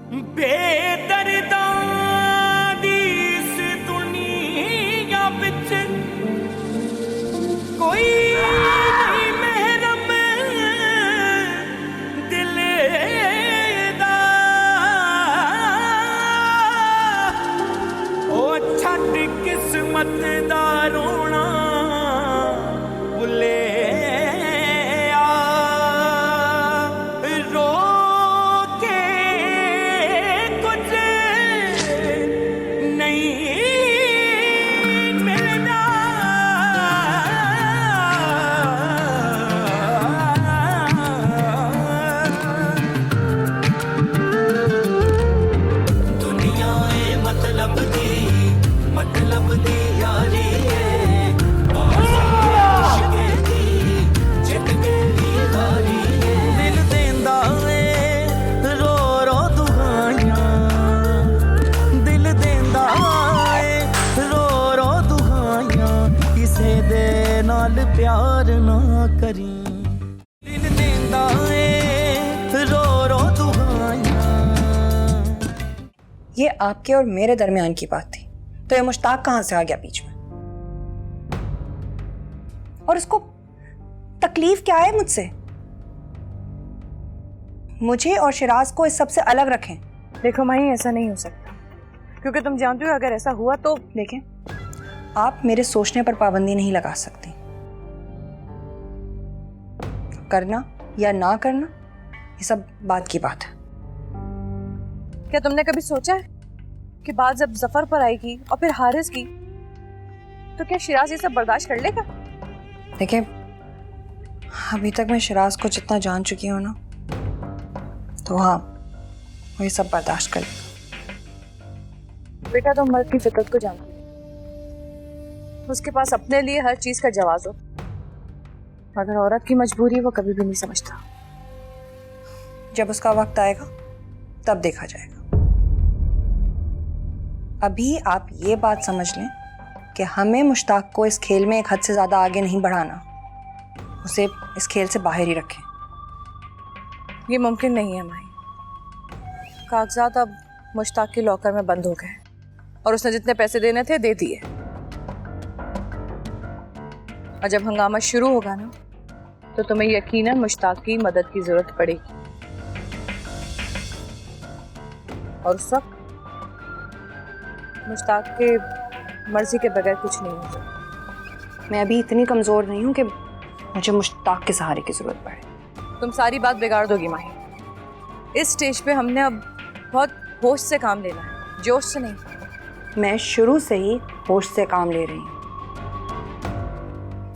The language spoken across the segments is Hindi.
बेदर्दां दी इस दुनिया विच कोई नहीं महरम दिल दा। ओ छड्ड किस्मत दा रोना भुले प्यार ना करी दिल देंदा ए रो रो दुआयां। ये आपके और मेरे दरमियान की बात थी, तो ये मुश्ताक कहां से आ गया बीच में? और उसको तकलीफ क्या है मुझसे? मुझे और शिराज को इस सबसे अलग रखें। देखो माही, ऐसा नहीं हो सकता, क्योंकि तुम जानती हो अगर ऐसा हुआ तो। देखें, आप मेरे सोचने पर पाबंदी नहीं लगा सकती। करना या ना करना ये सब बात की बात है। क्या तुमने कभी सोचा है कि बात जब जफर पर आएगी और फिर हारिस की, तो क्या शिराज ये सब बर्दाश्त कर लेगा? देखिए, अभी तक मैं शिराज को जितना जान चुकी हूँ ना, तो हाँ, वो ये सब बर्दाश्त कर लेगा। बेटा, तुम मर्द की फितरत को जानती हो, उसके पास अपने लिए हर चीज का जवाब हो, मगर औरत की मजबूरी वो कभी भी नहीं समझता। जब उसका वक्त आएगा तब देखा जाएगा। अभी आप ये बात समझ लें कि हमें मुश्ताक को इस खेल में एक हद से ज्यादा आगे नहीं बढ़ाना, उसे इस खेल से बाहर ही रखें। ये मुमकिन नहीं है माही। कागजात अब मुश्ताक के लॉकर में बंद हो गए और उसने जितने पैसे देने थे दे दिए, और जब हंगामा शुरू होगा ना, तो तुम्हें यकीनन मुश्ताक की मदद की जरूरत पड़ेगी, और उस वक्त मुश्ताक के मर्जी के बगैर कुछ नहीं होगा। मैं अभी इतनी कमजोर नहीं हूं कि मुझे मुश्ताक के सहारे की जरूरत पड़े। तुम सारी बात बिगाड़ दोगी माही। इस स्टेज पे हमने अब बहुत होश से काम लेना है, जोश से नहीं। मैं शुरू से ही होश से काम ले रही हूं,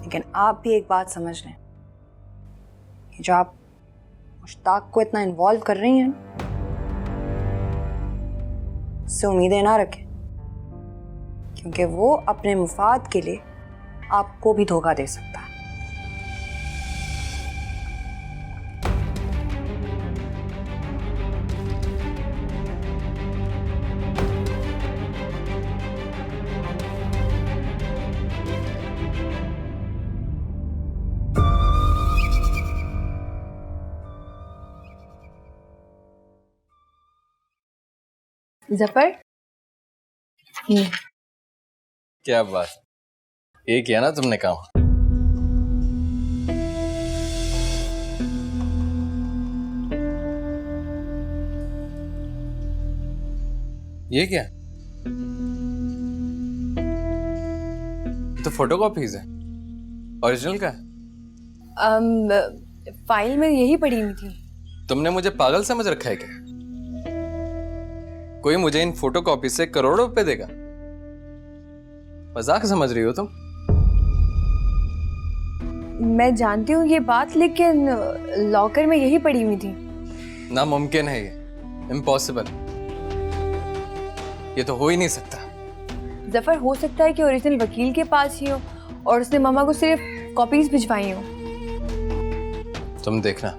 लेकिन आप भी एक बात समझ लें कि जो आप मुश्ताक को इतना इन्वॉल्व कर रही हैं, उससे उम्मीदें ना रखें, क्योंकि वो अपने मुफाद के लिए आपको भी धोखा दे सकता है। जफर, क्या बात, ये किया ना तुमने काम। ये क्या? तो फोटोकॉपीज है, ओरिजिनल का है? फाइल में यही पड़ी हुई थी। तुमने मुझे पागल समझ रखा है क्या? कोई मुझे इन फोटोकॉपी से करोड़ों रुपए देगा? मजाक समझ रही हो तुम? मैं जानती हूँ ये बात, लेकिन लॉकर में यही पड़ी हुई थी। नामुमकिन है, ये इम्पॉसिबल, ये तो हो ही नहीं सकता। जफर, हो सकता है कि ओरिजिनल वकील के पास ही हो और उसने मामा को सिर्फ कॉपीज भिजवाई हो। तुम देखना,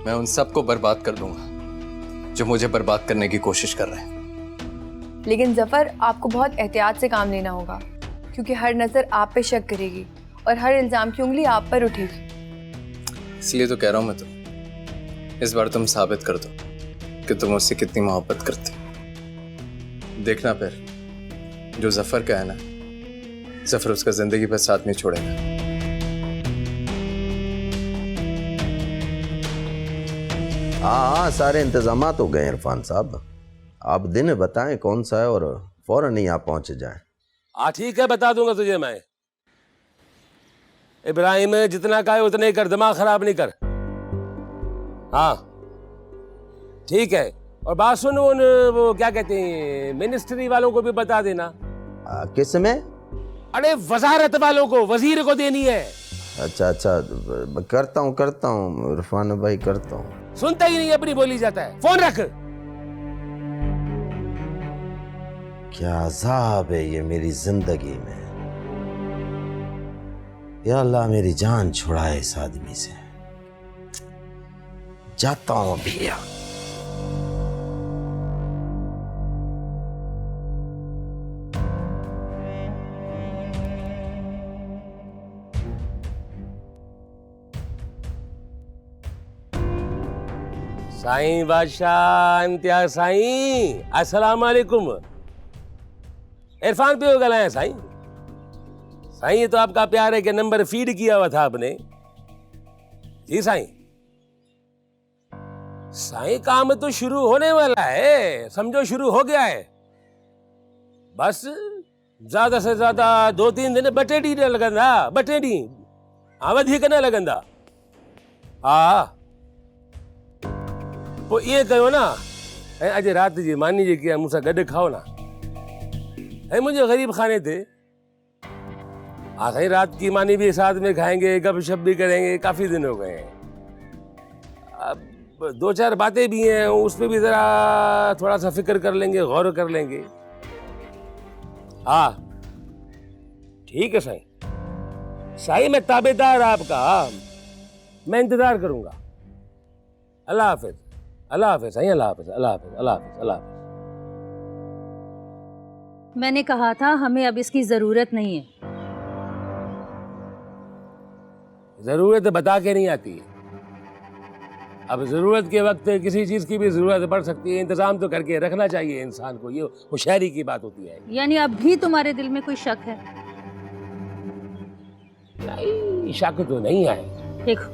मैं उन सबको बर्बाद कर दूंगा जो मुझे बर्बाद करने की कोशिश कर रहे हैं। लेकिन जफर, आपको बहुत एहतियात से काम लेना होगा, क्योंकि हर नजर आप पे शक करेगी और हर इल्जाम की उंगली आप पर उठेगी। इसलिए तो कह रहा हूं मैं, तो इस बार तुम साबित कर दो, कि तुम उससे कितनी मोहब्बत करती। देखना फिर जो जफर का है ना, जफर उसका जिंदगी भर साथ नहीं छोड़ेगा। हाँ, सारे इंतजामात हो गए इरफान साहब। आप दिन बताएं कौन सा है और फौरन यहाँ पहुंच जाएं। हाँ ठीक है, बता दूंगा तुझे मैं। इब्राहिम जितना कहे उतना ही कर, दिमाग खराब नहीं कर। हाँ ठीक है। और बात सुन, वो क्या कहते हैं, मिनिस्ट्री वालों को भी बता देना। किस में? अरे वजारत वालों को, वजीर को देनी है। अच्छा, करता हूँ इरफान भाई, करता हूँ। सुनता ही नहीं, अपनी बोली जाता है। फोन रख। क्या अजाब है ये मेरी जिंदगी में। या अल्लाह मेरी जान छुड़ाए इस आदमी से। जाता हूँ भैया। साईं बादशाह इम्तियाज साईं, अस्सलाम वालेकुम। इरफान पे हो गए साईं। साईं ये तो आपका प्यार है कि नंबर फीड किया हुआ था आपने। जी साईं। साईं काम तो शुरू होने वाला है, समझो शुरू हो गया है। बस ज्यादा से ज्यादा 2-3 दिन बटेडी न लगंदा, बटेडी वधीक न लगंदा। हाँ पोइ इएं कयो न, ऐं अॼु राति जी मानी जेकी आहे मूंसां गॾु खाओ न। ऐं मुंहिंजे ग़रीब खाने थे। हाँ साईं, रात की मानी भी साथ में खाएंगे, गपशप भी करेंगे। काफी दिन हो गए हैं। अब 2-4 बातें भी हैं, उस पर भी जरा थोड़ा सा फिक्र कर लेंगे, गौर कर लेंगे। हाँ ठीक है साईं। साईं मैं ताबेदार आपका, मैं इंतजार करूंगा। अल्लाह हाफिज, अल्लाह हाफिज साईं, अल्लाह हाफिज, अल्लाह हाफिज, अल्लाह हाफिज, अल्लाह हाफिज। मैंने कहा था हमें अब इसकी जरूरत नहीं है। जरूरत बता के नहीं आती है। अब जरूरत के वक्त किसी चीज की भी जरूरत पड़ सकती है। इंतजाम तो करके रखना चाहिए इंसान को, ये होशियारी की बात होती है। यानी अब भी तुम्हारे दिल में कोई शक है? नहीं, शक तो नहीं है। देखो,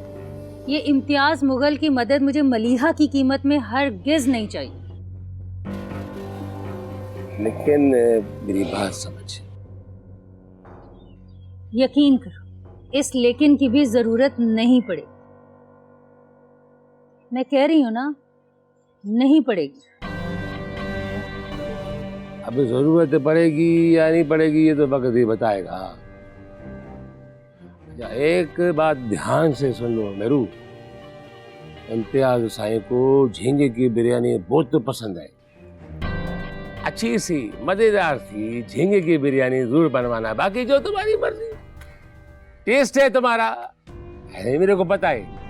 ये इम्तियाज मुगल की मदद मुझे मलीहा की कीमत में हरगिज नहीं चाहिए। लेकिन मेरी बात समझ। यकीन करो, इस लेकिन की भी जरूरत नहीं पड़ेगी। मैं कह रही हूं ना, नहीं पड़ेगी। अब जरूरत पड़ेगी या नहीं पड़ेगी ये तो वक्त ही बताएगा। एक बात ध्यान से सुन लो मेरू, इम्तियाज साईं को झींगे की बिरयानी बहुत पसंद है। अच्छी सी मजेदार सी झींगे की बिरयानी जरूर बनवाना। बाकी जो तुम्हारी मर्जी, टेस्ट है तुम्हारा, है मेरे को पता है।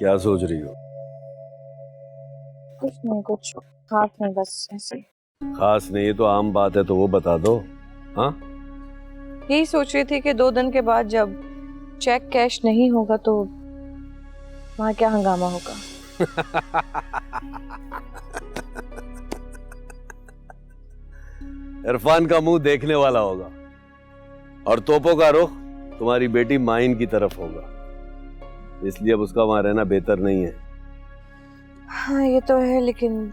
क्या सोच रही हो? कुछ नहीं, कुछ खास नहीं, बस ऐसे। खास नहीं है तो आम बात है, तो वो बता दो। हाँ, यही सोच रही थी कि 2 दिन के बाद जब चेक कैश नहीं होगा तो वहाँ क्या हंगामा होगा। इरफान का मुंह देखने वाला होगा और तोपों का रुख तुम्हारी बेटी माइन की तरफ होगा, इसलिए अब उसका वहां रहना बेहतर नहीं है। हाँ ये तो है, लेकिन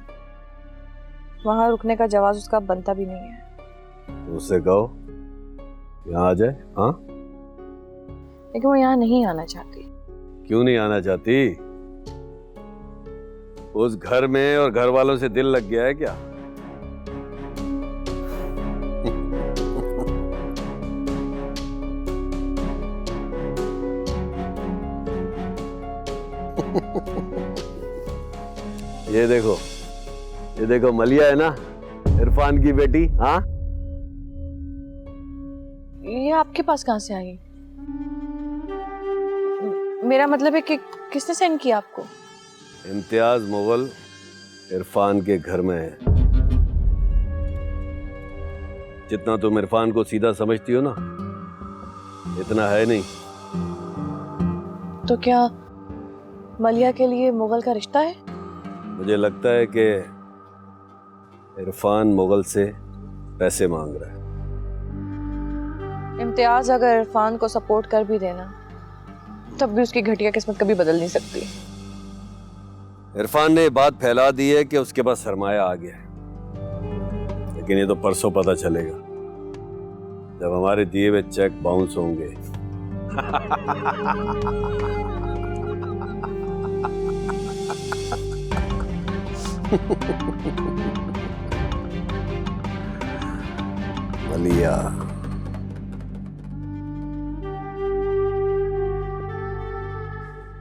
वहां रुकने का जवाब उसका बनता भी नहीं है। उससे कहो यहाँ आ जाए। हाँ, लेकिन वो यहाँ नहीं आना चाहती। क्यों नहीं आना चाहती? उस घर में और घर वालों से दिल लग गया है क्या? ये देखो मलिया है ना, इरफान की बेटी। हाँ, ये आपके पास कहाँ से आई? मेरा मतलब है कि किसने सेंड किया आपको? इम्तियाज मुगल इरफान के घर में है। जितना तुम इरफान को सीधा समझती हो ना, इतना है नहीं। तो क्या मलिया के लिए मुगल का रिश्ता है? मुझे लगता है कि इरफान मुगल से पैसे मांग रहा है। इम्तियाज अगर इरफान को सपोर्ट कर भी देना, तब भी उसकी घटिया किस्मत कभी बदल नहीं सकती। इरफान ने ये बात फैला दी है कि उसके पास सरमाया आ गया है, लेकिन ये तो परसों पता चलेगा जब हमारे दिए हुए चेक बाउंस होंगे। मलिया,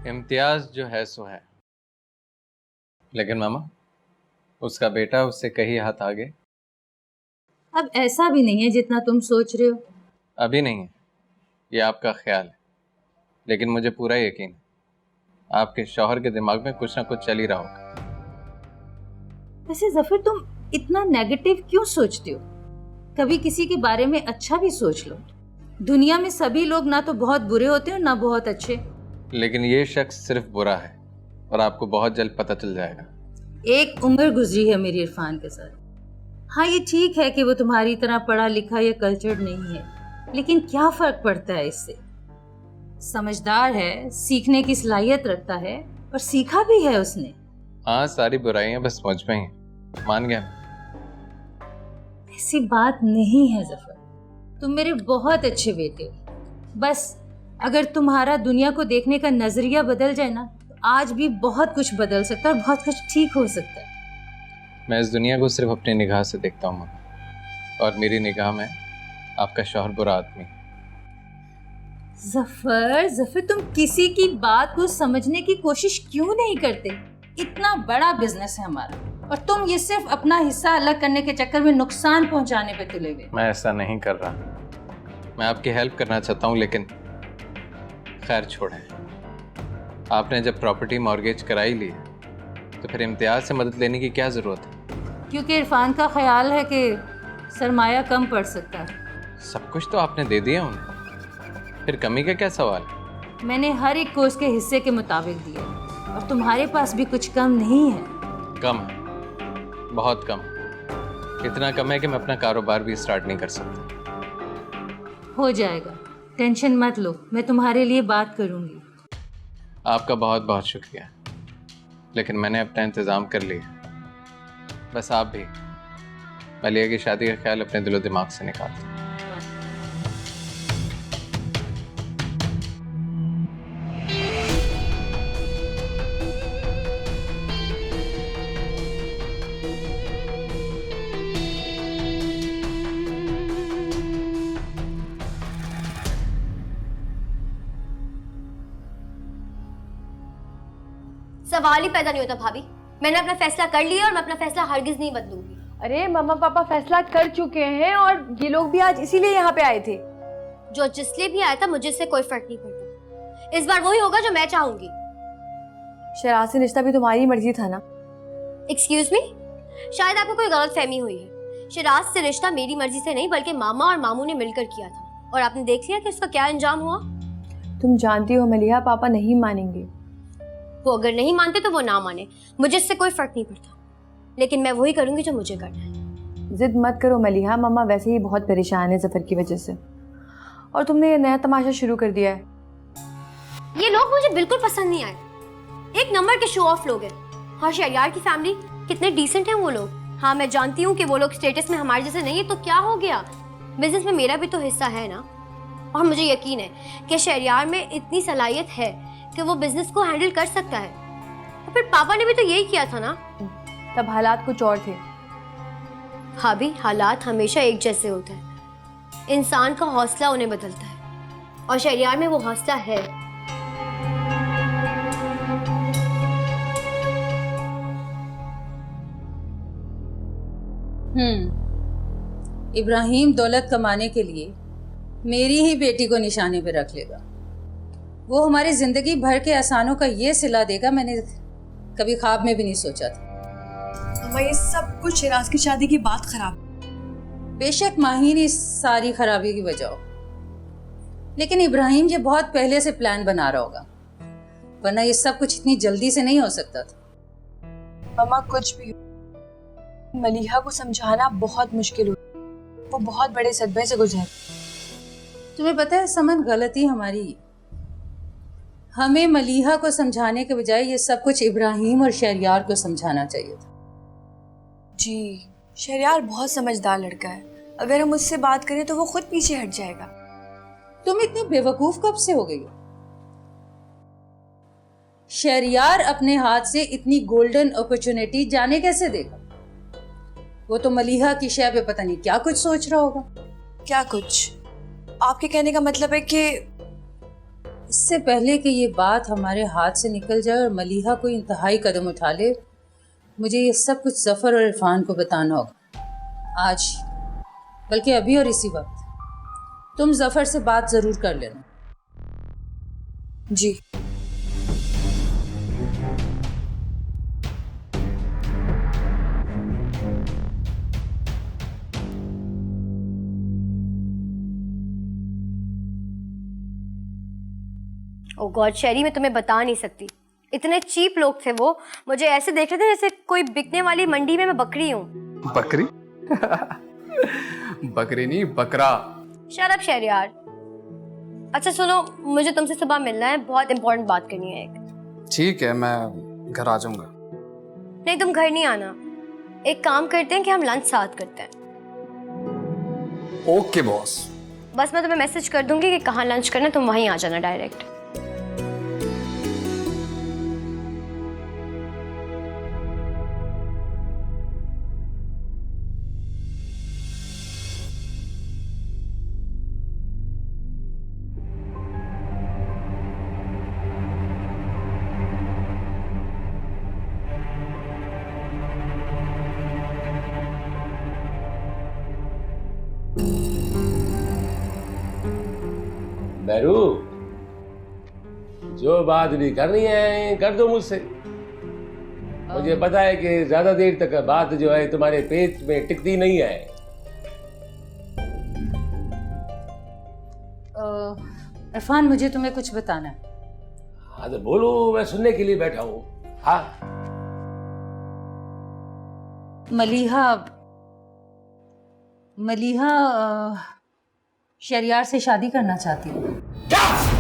इम्तियाज जो है सो है, लेकिन मामा उसका बेटा उससे कहीं हाथ आगे। अब ऐसा भी नहीं है जितना तुम सोच रहे हो। अभी नहीं है, ये आपका ख्याल है, लेकिन मुझे पूरा यकीन है आपके शौहर के दिमाग में कुछ ना कुछ चल ही रहा होगा। वैसे जफर, तुम इतना नेगेटिव क्यों सोचते हो? कभी किसी के बारे में अच्छा भी सोच लो। दुनिया में सभी लोग ना तो बहुत बुरे होते हैं ना बहुत अच्छे। लेकिन ये शख्स सिर्फ बुरा है और आपको बहुत जल्द पता चल जाएगा। एक उम्र गुजरी है मेरी इरफान के साथ। हाँ, ये ठीक है कि वो तुम्हारी तरह पढ़ा लिखा या कल्चर्ड नहीं है, लेकिन क्या फर्क पड़ता है इससे? समझदार है, सीखने की सलाहियत रखता है और सीखा भी है उसने। हाँ, सारी बुराइयां बस मुझ में ही, मान गया। ऐसी बात नहीं है जफर, तुम मेरे बहुत अच्छे बेटे हो। बस अगर तुम्हारा दुनिया को देखने का नजरिया बदल जाए ना, तो आज भी बहुत कुछ बदल सकता है और बहुत कुछ ठीक हो सकता है। मैं इस दुनिया को सिर्फ अपनी निगाह से देखता हूँ, और मेरी निगाह में आपका शौहर बुरा आदमी। जफर, तुम किसी की बात को समझने की कोशिश क्यों नहीं करते? इतना बड़ा बिजनेस है हमारा, और तुम ये सिर्फ अपना हिस्सा अलग करने के चक्कर में नुकसान पहुंचाने पे तुले हुए। मैं ऐसा नहीं कर रहा, मैं आपकी हेल्प करना चाहता हूँ, लेकिन खैर छोड़ें। आपने जब प्रॉपर्टी मॉर्गेज कराई ली तो फिर इम्तियाज से मदद लेने की क्या ज़रूरत है? क्योंकि इरफान का ख्याल है कि सरमाया कम पड़ सकता है। सब कुछ तो आपने दे दिया उनको, फिर कमी का क्या सवाल है? मैंने हर एक को उसके हिस्से के मुताबिक दिया, और तुम्हारे पास भी कुछ कम नहीं है। कम है, बहुत कम। इतना कम है कि मैं अपना कारोबार भी स्टार्ट नहीं कर सकता। हो जाएगा, टेंशन मत लो, मैं तुम्हारे लिए बात करूंगी। आपका बहुत बहुत शुक्रिया, लेकिन मैंने अपना इंतज़ाम कर लिया। बस आप भी मलिया की शादी का ख्याल अपने दिलो दिमाग से निकाल दें। सवाल ही पैदा नहीं होता भाभी। मैंने अपना फैसला कर लिया और मैं अपना फैसला हरगिज नहीं बदलूंगी। अरे मम्मा पापा फैसला कर चुके हैं, और ये लोग भी आज इसीलिए यहाँ पे आए थे। जो जिसलिए भी आया था, मुझे इससे कोई फर्क नहीं पड़ता। इस बार वही होगा जो मैं चाहूंगी। शराज से रिश्ता भी तुम्हारी मर्जी था ना? एक्सक्यूज मी, शायद आपको कोई गलत फहमी हुई है। शराज से रिश्ता मेरी मर्जी से नहीं, बल्कि मामा और मामू ने मिलकर किया था, और आपने देख लिया कि उसका क्या अंजाम हुआ। तुम जानती हो मलिहा, पापा नहीं मानेंगे। वो अगर नहीं मानते तो वो ना माने, मुझे इससे कोई फर्क नहीं पड़ता, लेकिन मैं वही करूंगी जो मुझे करना है। जिद मत करो मलिहा, मम्मा वैसे ही बहुत परेशान है जफर की वजह से, और तुमने ये नया तमाशा शुरू कर दिया है। ये लोग मुझे बिल्कुल पसंद नहीं आए, एक नंबर के शो ऑफ लोग हैं। और शहरयार की फैमिली कितने डिसेंट हैं वो लोग। हाँ, मैं जानती हूँ कि वो लोग स्टेटस में हमारे जैसे नहीं है, तो क्या हो गया, बिजनेस में मेरा भी तो हिस्सा है ना। और मुझे यकीन है कि शहरयार में इतनी सलाहियत है कि वो बिजनेस को हैंडल कर सकता है। और फिर पापा ने भी तो यही किया था ना। तब हालात कुछ और थे। हाँ भी, हालात हमेशा एक जैसे होते हैं, इंसान का हौसला उन्हें बदलता है, और शहरयार में वो हौसला है। इब्राहिम दौलत कमाने के लिए मेरी ही बेटी को निशाने पे रख लेगा। वो हमारी जिंदगी भर के एहसानों का ये सिला देगा, मैंने कभी ख्वाब में भी नहीं सोचा था। अम्मा ये सब कुछ शिराज की शादी की बात खराब। बेशक माहीन इस सारी खराबी की वजह हो, लेकिन इब्राहिम ये बहुत पहले से प्लान बना रहा होगा, वरना ये सब कुछ इतनी जल्दी से नहीं हो सकता था। मम्मा कुछ भी मलीहा को समझाना बहुत मुश्किल हुआ, वो बहुत बड़े सदमे से गुजर। तुम्हें पता है समन, गलती हमारी, हमें मलीहा को समझाने के बजाय ये सब कुछ इब्राहिम और शहरयार को समझाना चाहिए था। जी शहरयार बहुत समझदार लड़का है, अगर हम उससे बात करें तो वो खुद पीछे हट जाएगा। तुम इतनी बेवकूफ कब से हो गई हो? शहरयार अपने हाथ से इतनी गोल्डन अपॉर्चुनिटी जाने कैसे देगा? वो तो मलीहा की शय पे पता नहीं क्या कुछ सोच रहा होगा। क्या कुछ? आपके कहने का मतलब है कि इससे पहले कि ये बात हमारे हाथ से निकल जाए और मलीहा कोई इंतहाई कदम उठा ले, मुझे ये सब कुछ जफर और इरफान को बताना होगा, आज, बल्कि अभी और इसी वक्त। तुम जफर से बात जरूर कर लेना। जी। ओह गॉड शेरी, मैं तुम्हें बता नहीं सकती, इतने चीप लोग थे वो। मुझे ऐसे देख रहे थे जैसे कोई बिकने वाली मंडी में मैं बकरी हूँ। बकरी? बकरी नहीं, बकरा। Shut up Shahryar. अच्छा सुनो, मुझे तुमसे सुबह मिलना है, बहुत इंपॉर्टेंट बात करनी है एक। ठीक है, मैं घर आ जाऊंगा। नहीं तुम घर नहीं आना, एक काम करते हैं कि हम लंच साथ करते हैं। Okay boss. बस मैं तुम्हें मैसेज कर दूंगी कि कहाँ लंच करना है, तुम वहीं आ जाना डायरेक्ट। बैरू, जो बात भी करनी है कर दो मुझसे। मुझे पता है कि ज्यादा देर तक बात जो है तुम्हारे पेट में टिकती नहीं है। इरफान, मुझे तुम्हें कुछ बताना है। हाँ तो बोलो, मैं सुनने के लिए बैठा हूँ। हाँ। मलीहा शहरयार से शादी करना चाहती हूँ। क्या?